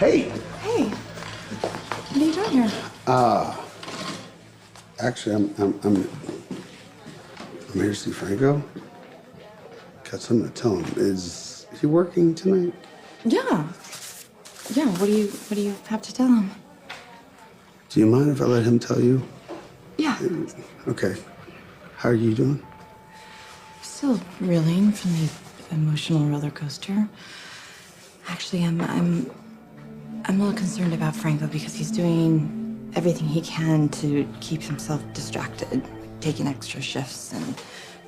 Hey. Hey, what are you doing here? Actually, I'm here to see Franco. Got something to tell him. Is he working tonight? Yeah. Yeah, what do you have to tell him? Do you mind if I let him tell you? Yeah. Okay. How are you doing? Still reeling from the emotional roller coaster. Actually, I'm a little concerned about Franco because he's doing everything he can to keep himself distracted, taking extra shifts and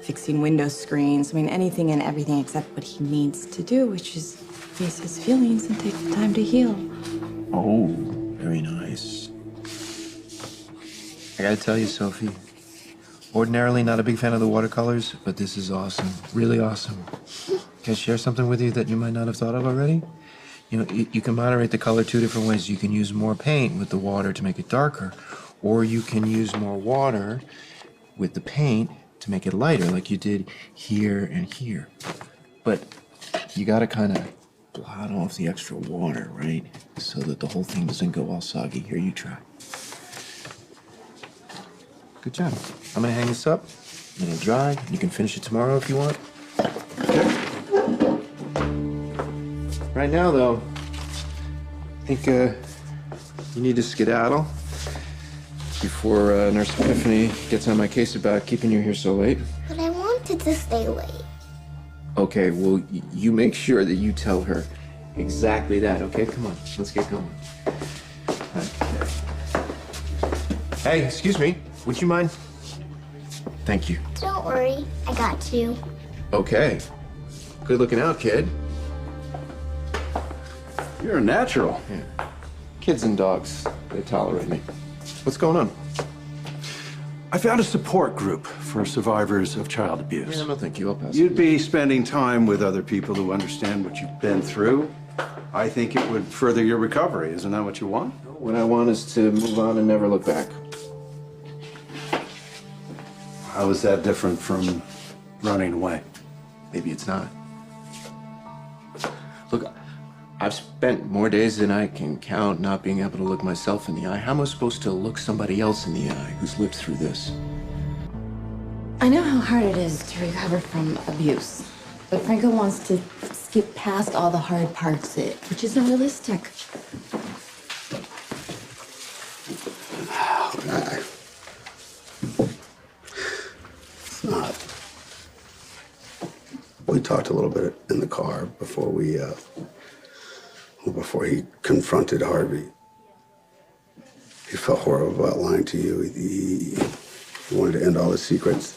fixing window screens. I mean, anything and everything except what he needs to do, which is face his feelings and take the time to heal. Oh, very nice. I gotta tell you, Sophie, ordinarily not a big fan of the watercolors, but this is awesome, really awesome. Can I share something with you that you might not have thought of already? You know, you can moderate the color two different ways. You can use more paint with the water to make it darker, or you can use more water with the paint to make it lighter, like you did here and here. But you gotta kind of blot off the extra water, right? So that the whole thing doesn't go all soggy. Here, you try. Good job. I'm gonna hang this up, it'll dry. You can finish it tomorrow if you want. Okay. Right now, though, I think you need to skedaddle before Nurse Epiphany gets on my case about keeping you here so late. But I wanted to stay late. Okay, well, you make sure that you tell her exactly that, okay? Come on, let's get going. Okay. Hey, excuse me, would you mind? Thank you. Don't worry, I got you. Okay. Good looking out, kid. You're a natural. Yeah. Kids and dogs, they tolerate me. What's going on? I found a support group for survivors of child abuse. Yeah, no, thank you. I'll pass. You'd be spending time with other people who understand what you've been through. I think it would further your recovery. Isn't that what you want? What I want is to move on and never look back. How is that different from running away? Maybe it's not. Look, I've spent more days than I can count not being able to look myself in the eye. How am I supposed to look somebody else in the eye who's lived through this? I know how hard it is to recover from abuse, but Franco wants to skip past all the hard parts, which isn't realistic. It's not. We talked a little bit in the car before before he confronted Harvey. He felt horrible about lying to you. He wanted to end all his secrets.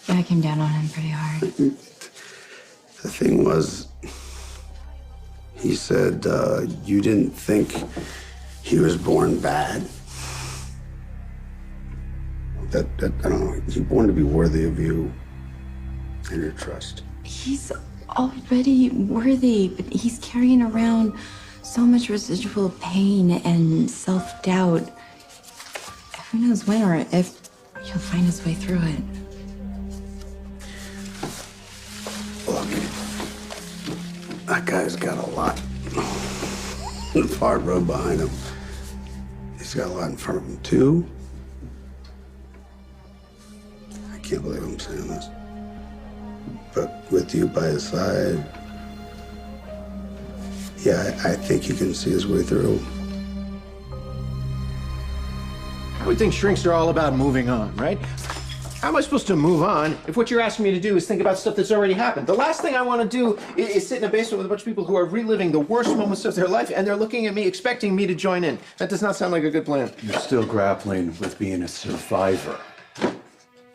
Yeah, I came down on him pretty hard. The thing was, he said you didn't think he was born bad. That I don't know. He wanted to be worthy of you and your trust. He's already worthy, but he's carrying around so much residual pain and self-doubt. Who knows when or if he'll find his way through it. Look, that guy's got a lot of hard road behind him. He's got a lot in front of him, too. I can't believe I'm saying this. But with you by his side, yeah, I think he can see his way through. I would think shrinks are all about moving on, right? How am I supposed to move on if what you're asking me to do is think about stuff that's already happened? The last thing I want to do is sit in a basement with a bunch of people who are reliving the worst moments of their life, and they're looking at me, expecting me to join in. That does not sound like a good plan. You're still grappling with being a survivor,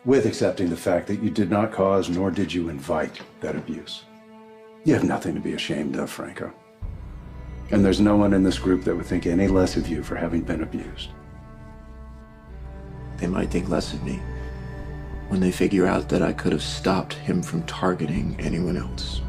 with accepting the fact that you did not cause nor did you invite that abuse. You have nothing to be ashamed of, Franco. And there's no one in this group that would think any less of you for having been abused. They might think less of me when they figure out that I could have stopped him from targeting anyone else.